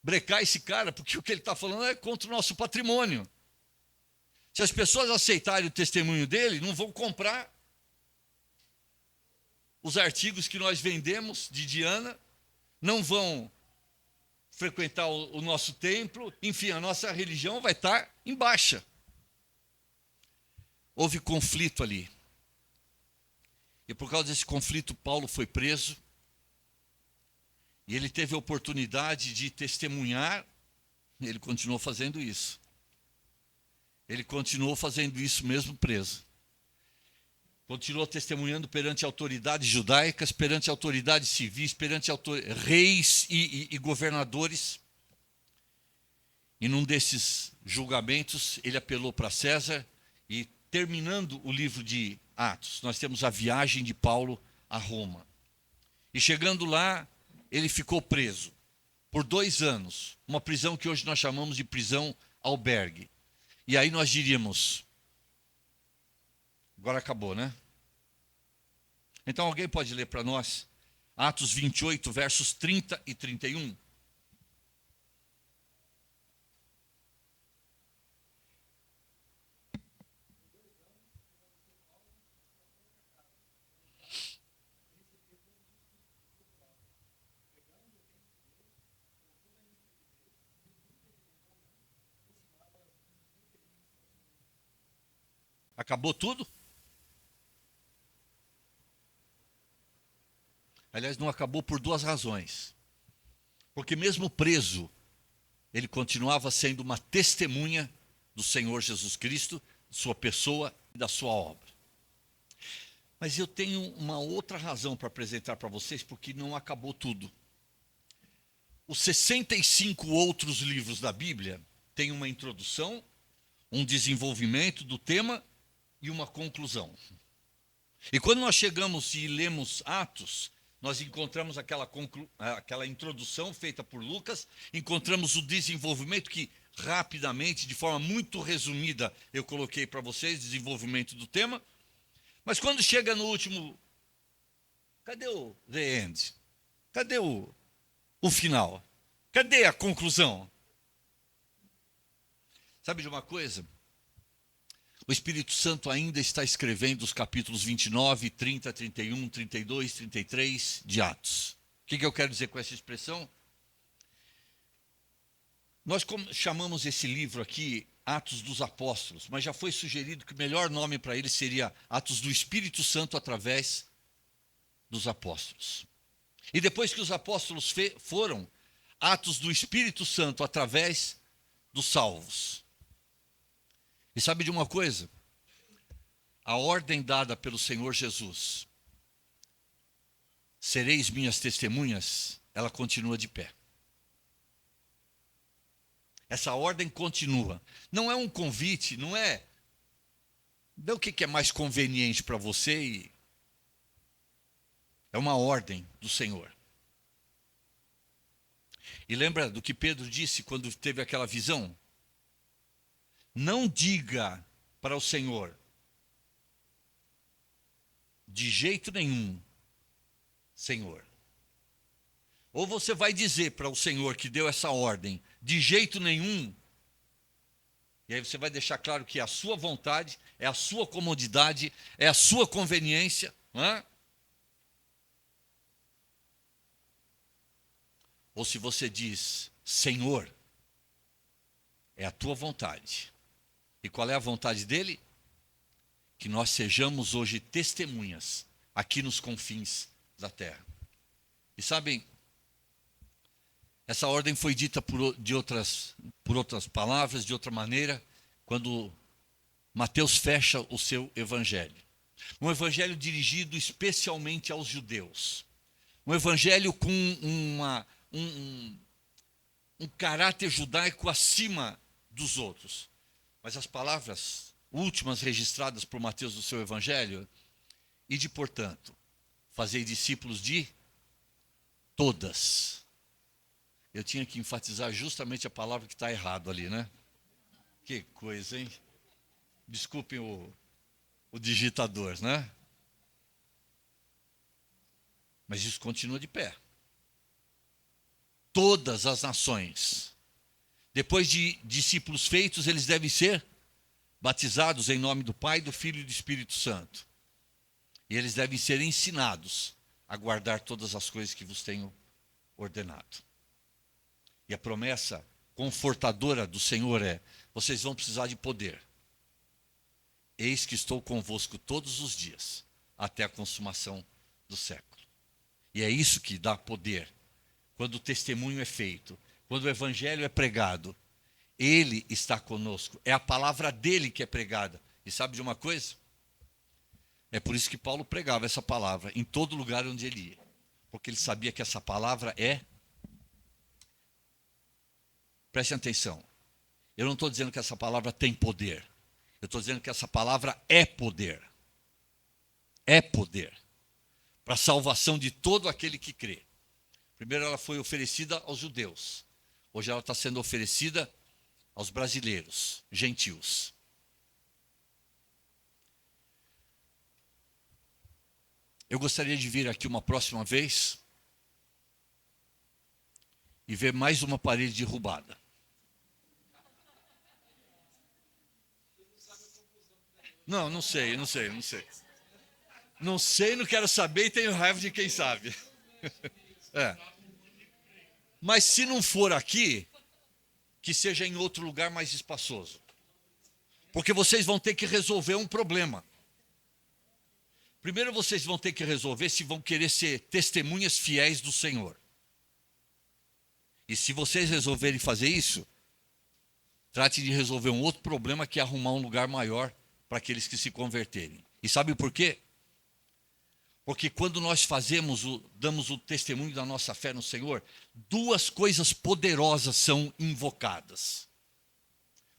brecar esse cara, porque o que ele está falando é contra o nosso patrimônio. Se as pessoas aceitarem o testemunho dele, não vão comprar os artigos que nós vendemos de Diana, não vão frequentar o nosso templo, enfim, a nossa religião vai estar em baixa. Houve conflito ali. E por causa desse conflito, Paulo foi preso. E ele teve a oportunidade de testemunhar. Ele continuou fazendo isso. Ele continuou fazendo isso mesmo preso. Continuou testemunhando perante autoridades judaicas, perante autoridades civis, perante reis e governadores. E num desses julgamentos, ele apelou para César e, terminando o livro de Atos, nós temos a viagem de Paulo a Roma. E chegando lá, ele ficou preso por 2 anos, uma prisão que hoje nós chamamos de prisão albergue. E aí nós diríamos, agora acabou, né? Então alguém pode ler para nós Atos 28, versos 30 e 31? Acabou tudo? Aliás, não acabou por 2 razões. Porque mesmo preso, ele continuava sendo uma testemunha do Senhor Jesus Cristo, sua pessoa e da sua obra. Mas eu tenho uma outra razão para apresentar para vocês, porque não acabou tudo. Os 65 outros livros da Bíblia têm uma introdução, um desenvolvimento do tema e uma conclusão. E quando nós chegamos e lemos Atos, nós encontramos aquela introdução feita por Lucas, encontramos o desenvolvimento que rapidamente, de forma muito resumida, eu coloquei para vocês, desenvolvimento do tema. Mas quando chega no último, cadê o the end? Cadê o final? Cadê a conclusão? Sabe de uma coisa? O Espírito Santo ainda está escrevendo os capítulos 29, 30, 31, 32, 33 de Atos. O que eu quero dizer com essa expressão? Nós chamamos esse livro aqui Atos dos Apóstolos, mas já foi sugerido que o melhor nome para ele seria Atos do Espírito Santo através dos apóstolos. E depois que os apóstolos foram, Atos do Espírito Santo através dos salvos. E sabe de uma coisa? A ordem dada pelo Senhor Jesus, sereis minhas testemunhas, ela continua de pé. Essa ordem continua. Não é um convite, não é o que é mais conveniente para você. É uma ordem do Senhor. E lembra do que Pedro disse quando teve aquela visão? Não diga para o Senhor, de jeito nenhum, Senhor. Ou você vai dizer para o Senhor que deu essa ordem, de jeito nenhum, e aí você vai deixar claro que é a sua vontade, é a sua comodidade, é a sua conveniência, não é? Ou se você diz, Senhor, é a tua vontade, E qual é a vontade dele? Que nós sejamos hoje testemunhas aqui nos confins da terra. E sabem, essa ordem foi dita por outras palavras, de outra maneira, quando Mateus fecha o seu evangelho. Um evangelho dirigido especialmente aos judeus. Um evangelho com um caráter judaico acima dos outros. Mas as palavras últimas registradas por Mateus no seu evangelho, ide, portanto, fazei discípulos de todas. Eu tinha que enfatizar justamente a palavra que está errado ali, né? Que coisa, hein? Desculpem o digitador, né? Mas isso continua de pé. Todas as nações. Depois de discípulos feitos, eles devem ser batizados em nome do Pai, do Filho e do Espírito Santo. E eles devem ser ensinados a guardar todas as coisas que vos tenho ordenado. E a promessa confortadora do Senhor é: vocês vão precisar de poder. Eis que estou convosco todos os dias, até a consumação do século. E é isso que dá poder. Quando o testemunho é feito, quando o evangelho é pregado, ele está conosco. É a palavra dele que é pregada. E sabe de uma coisa? É por isso que Paulo pregava essa palavra em todo lugar onde ele ia. Porque ele sabia que essa palavra é... Prestem atenção. Eu não estou dizendo que essa palavra tem poder. Eu estou dizendo que essa palavra é poder. É poder. Para a salvação de todo aquele que crê. Primeiro ela foi oferecida aos judeus. Hoje ela está sendo oferecida aos brasileiros, gentios. Eu gostaria de vir aqui uma próxima vez e ver mais uma parede derrubada. Não sei. Não sei, não quero saber e tenho raiva de quem sabe. É. Mas se não for aqui, que seja em outro lugar mais espaçoso. Porque vocês vão ter que resolver um problema. Primeiro vocês vão ter que resolver se vão querer ser testemunhas fiéis do Senhor. E se vocês resolverem fazer isso, trate de resolver um outro problema, que é arrumar um lugar maior para aqueles que se converterem. E sabe por quê? Porque quando nós damos o testemunho da nossa fé no Senhor, duas coisas poderosas são invocadas.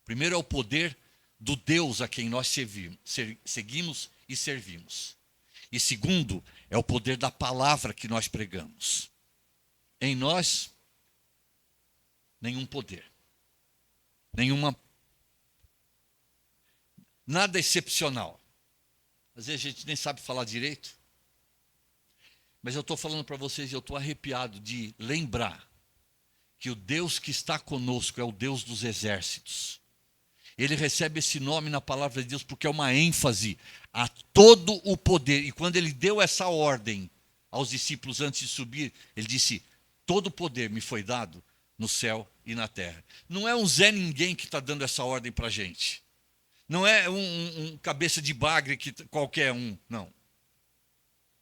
Primeiro é o poder do Deus a quem nós seguimos e servimos. E segundo, é o poder da palavra que nós pregamos. Em nós, nenhum poder. Nada excepcional. Às vezes a gente nem sabe falar direito. Mas eu estou falando para vocês e eu estou arrepiado de lembrar que o Deus que está conosco é o Deus dos exércitos. Ele recebe esse nome na palavra de Deus porque é uma ênfase a todo o poder. E quando ele deu essa ordem aos discípulos antes de subir, ele disse: todo o poder me foi dado no céu e na terra. Não é um Zé Ninguém que está dando essa ordem para a gente. Não é um cabeça de bagre que qualquer um, não.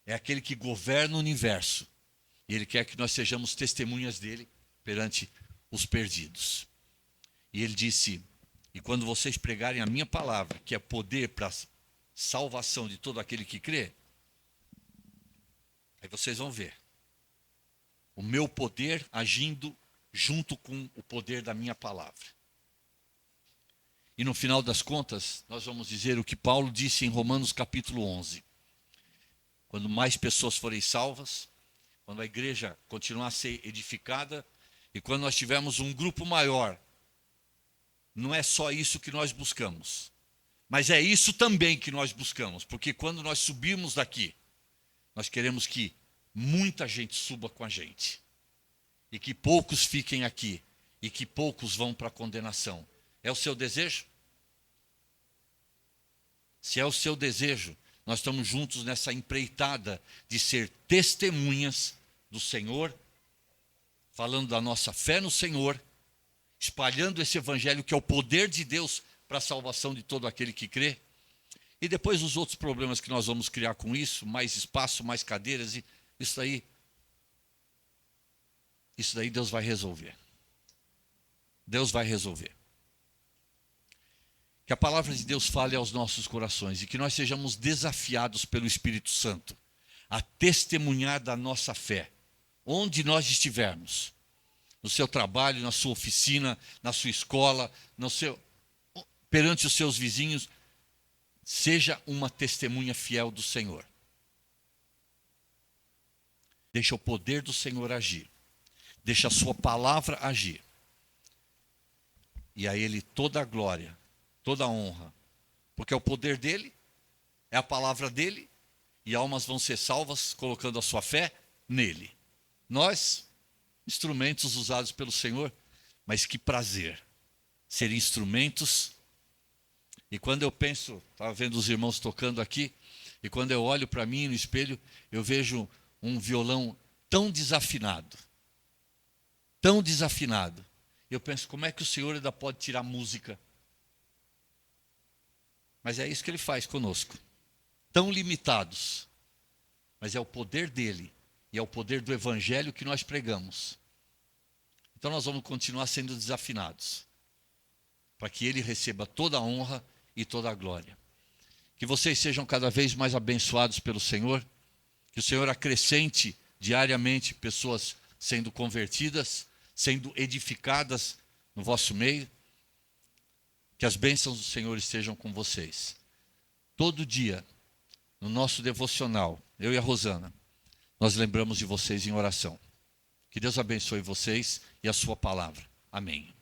É aquele que governa o universo. E ele quer que nós sejamos testemunhas dele perante os perdidos. E ele disse: e quando vocês pregarem a minha palavra, que é poder para a salvação de todo aquele que crê, aí vocês vão ver o meu poder agindo junto com o poder da minha palavra. E no final das contas, nós vamos dizer o que Paulo disse em Romanos capítulo 11. Quando mais pessoas forem salvas, quando a igreja continuar a ser edificada, e quando nós tivermos um grupo maior, não é só isso que nós buscamos, mas é isso também que nós buscamos, porque quando nós subirmos daqui, nós queremos que muita gente suba com a gente, e que poucos fiquem aqui, e que poucos vão para a condenação. É o seu desejo? Se é o seu desejo, nós estamos juntos nessa empreitada de ser testemunhas do Senhor, falando da nossa fé no Senhor, espalhando esse evangelho que é o poder de Deus para a salvação de todo aquele que crê. E depois os outros problemas que nós vamos criar com isso, mais espaço, mais cadeiras, e isso daí Deus vai resolver. Deus vai resolver. Que a palavra de Deus fale aos nossos corações e que nós sejamos desafiados pelo Espírito Santo a testemunhar da nossa fé, onde nós estivermos, no seu trabalho, na sua oficina, na sua escola, perante os seus vizinhos. Seja uma testemunha fiel do Senhor. Deixa o poder do Senhor agir. Deixa a sua palavra agir. E a Ele toda a glória, toda a honra. Porque é o poder dEle, é a palavra dEle, e almas vão ser salvas colocando a sua fé nele. Nós, instrumentos usados pelo Senhor, mas que prazer ser instrumentos. E quando eu penso, estava vendo os irmãos tocando aqui, e quando eu olho para mim no espelho, eu vejo um violão tão desafinado. Tão desafinado. Eu penso, como é que o Senhor ainda pode tirar música? Mas é isso que Ele faz conosco. Tão limitados. Mas é o poder dEle, e é o poder do Evangelho que nós pregamos. Então nós vamos continuar sendo desafinados, para que Ele receba toda a honra e toda a glória. Que vocês sejam cada vez mais abençoados pelo Senhor, que o Senhor acrescente diariamente pessoas sendo convertidas, sendo edificadas no vosso meio, que as bênçãos do Senhor estejam com vocês. Todo dia, no nosso devocional, eu e a Rosana, nós lembramos de vocês em oração. Que Deus abençoe vocês e a sua palavra. Amém.